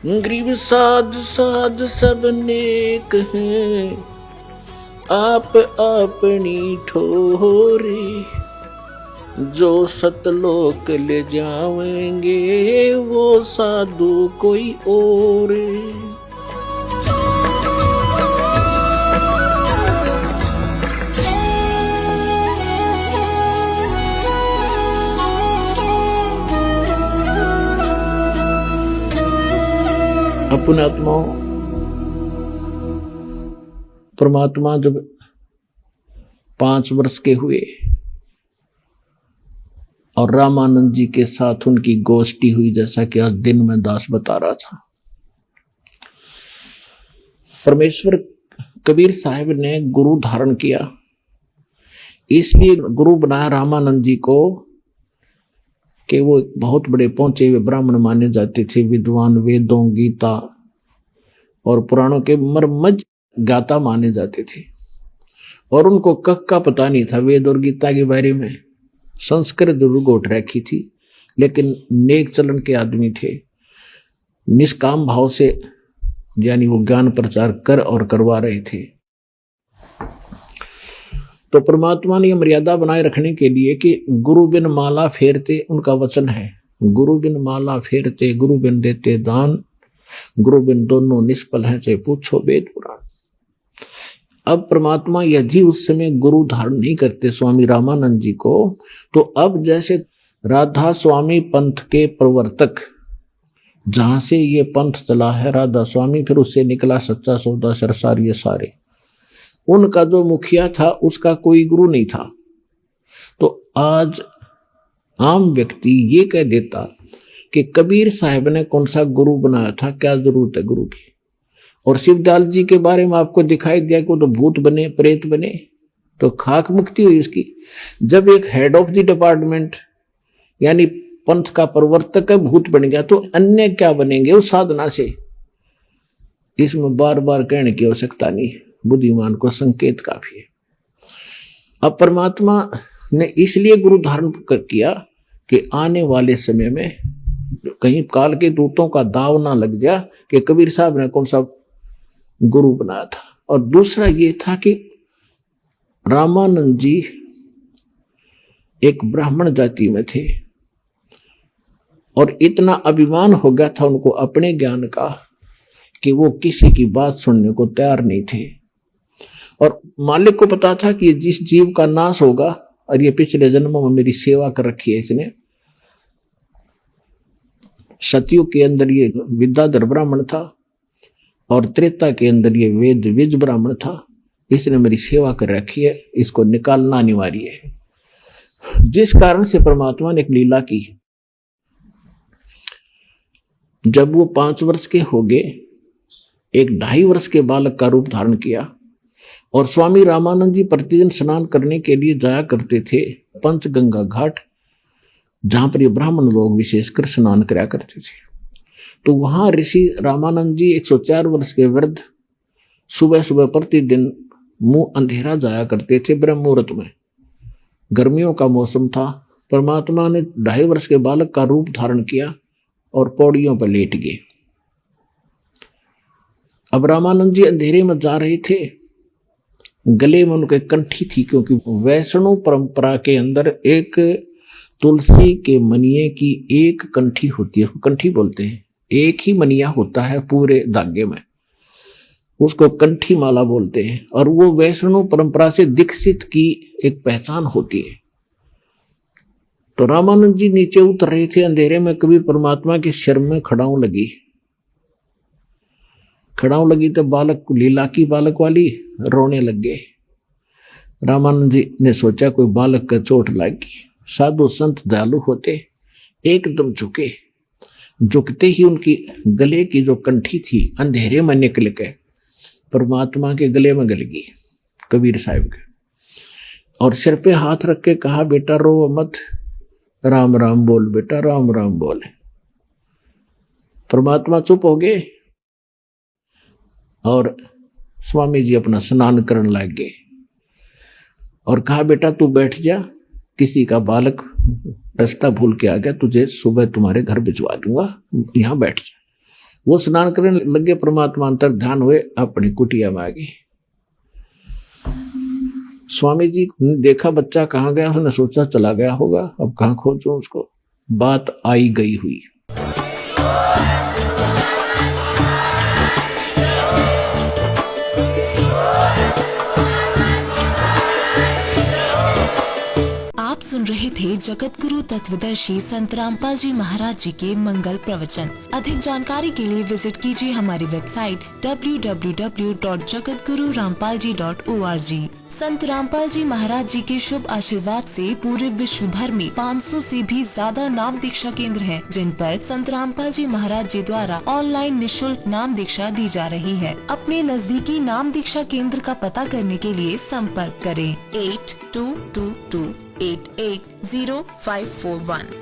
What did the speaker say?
गरीब साध साध सब नेक हैं, आप अपनी ठोरे। जो सतलोक ले जावेंगे वो साधु कोई और। अपने आत्माओं, परमात्मा जब 5 वर्ष के हुए और रामानंद जी के साथ उनकी गोष्ठी हुई, जैसा कि आज दिन में दास बता रहा था। परमेश्वर कबीर साहब ने गुरु धारण किया, इसलिए गुरु बनाया रामानंद जी को कि वो बहुत बड़े पहुंचे हुए ब्राह्मण माने जाते थे, विद्वान, वेदों, गीता और पुराणों के मर्मज्ञ गाता माने जाते थे। और उनको कख का पता नहीं था वेद और गीता के बारे में, संस्कृत गोट रखी थी, लेकिन नेक चलन के आदमी थे। निष्काम भाव से यानी वो ज्ञान प्रचार कर और करवा रहे थे। तो परमात्मा ने मर्यादा बनाए रखने के लिए कि गुरु बिन माला फेरते, उनका वचन है, गुरु बिन माला फेरते, गुरु बिन देते दान, गुरु बिन दोनों निष्फल हैं, चाहे पूछो वेद पुराण। अब परमात्मा यदि उस समय गुरु धारण नहीं करते स्वामी रामानंद जी को, तो अब जैसे राधा स्वामी पंथ के प्रवर्तक, जहां से ये पंथ चला है राधा स्वामी, फिर उससे निकला सच्चा सौदा सरसार, ये सारे, उनका जो मुखिया था उसका कोई गुरु नहीं था। तो आज आम व्यक्ति ये कह देता कि कबीर साहब ने कौन सा गुरु बनाया था, क्या जरूरत है गुरु की। और शिवदयाल जी के बारे में आपको दिखाई दिया कि वो तो भूत बने, प्रेत बने, तो खाक मुक्ति हुई उसकी। जब एक हेड ऑफ द डिपार्टमेंट यानी पंथ का प्रवर्तक भूत बन गया, तो अन्य क्या बनेंगे उस साधना से। इसमें बार बार कहने की आवश्यकता नहीं, बुद्धिमान को संकेत काफी है। अब परमात्मा ने इसलिए गुरु धारण किया कि आने वाले समय में कहीं काल के दूतों का दाव ना लग जाए कि कबीर साहब ने कौन सा गुरु बनाया था। और दूसरा ये था कि रामानंद जी एक ब्राह्मण जाति में थे और इतना अभिमान हो गया था उनको अपने ज्ञान का कि वो किसी की बात सुनने को तैयार नहीं थे। और मालिक को पता था कि जिस जीव का नाश होगा, और ये पिछले जन्मों में मेरी सेवा कर रखी है इसने, सतयुग के अंदर ये विद्याधर ब्राह्मण था और त्रेता के अंदर ये वेद विज ब्राह्मण था, इसने मेरी सेवा कर रखी है, इसको निकालना अनिवार्य है। जिस कारण से परमात्मा ने एक लीला की। जब वो 5 वर्ष के हो गए, एक 2.5 वर्ष के बालक का रूप धारण किया और स्वामी रामानंद जी प्रतिदिन स्नान करने के लिए जाया करते थे पंचगंगा घाट, जहां पर ये ब्राह्मण लोग विशेषकर स्नान कराया करते थे। तो वहां ऋषि रामानंद जी 104 वर्ष के वृद्ध सुबह सुबह प्रतिदिन मुंह अंधेरा जाया करते थे ब्रह्म मुहूर्त में। गर्मियों का मौसम था। परमात्मा ने 2.5 वर्ष के बालक का रूप धारण किया और पौड़ियों पर लेट गए। अब रामानंद जी अंधेरे में जा रहे थे, गले में उनके कंठी थी, क्योंकि वैष्णव परंपरा के अंदर एक तुलसी के मनिये की एक कंठी होती है, कंठी बोलते हैं, एक ही मनिया होता है पूरे धागे में, उसको कंठी माला बोलते हैं। और वो वैष्णव परंपरा से दीक्षित की एक पहचान होती है। तो रामानंद जी नीचे उतर रहे थे अंधेरे में, कभी परमात्मा के सिर में खड़ाऊ लगी तो बालक, लीला की बालक वाली, रोने लग गए। रामानंद जी ने सोचा कोई बालक का चोट लगी। साधु संत दयालु होते, एकदम झुके। झुकते ही उनकी गले की जो कंठी थी अंधेरे में निकल के परमात्मा के गले में गल गई, कबीर साहब के। और सिर पे हाथ रख के कहा, बेटा रो मत, राम राम बोल बेटा, राम राम बोल। परमात्मा चुप हो गए और स्वामी जी अपना स्नान करने लग गए और कहा, बेटा तू बैठ जा, किसी का बालक रास्ता भूल के आ गया, तुझे सुबह तुम्हारे घर भिजवा दूंगा, यहां बैठ जा। वो स्नान करने लगे, परमात्मा अंतर ध्यान हुए, अपनी कुटिया में आ गई। स्वामी जी ने देखा बच्चा कहाँ गया, उसने सोचा चला गया होगा, अब कहाँ खोजूं उसको। बात आई गई हुई। आप सुन रहे थे जगत गुरु तत्वदर्शी संत रामपाल जी महाराज जी के मंगल प्रवचन। अधिक जानकारी के लिए विजिट कीजिए हमारी वेबसाइट www.jagatgururampalji.org। संत रामपाल जी महाराज जी के शुभ आशीर्वाद से पूरे विश्व भर में 500 से भी ज्यादा नाम दीक्षा केंद्र हैं, जिन पर संत रामपाल जी महाराज जी द्वारा ऑनलाइन निशुल्क नाम दीक्षा दी जा रही है। अपने नजदीकी नाम दीक्षा केंद्र का पता करने के लिए संपर्क करें 8222880541।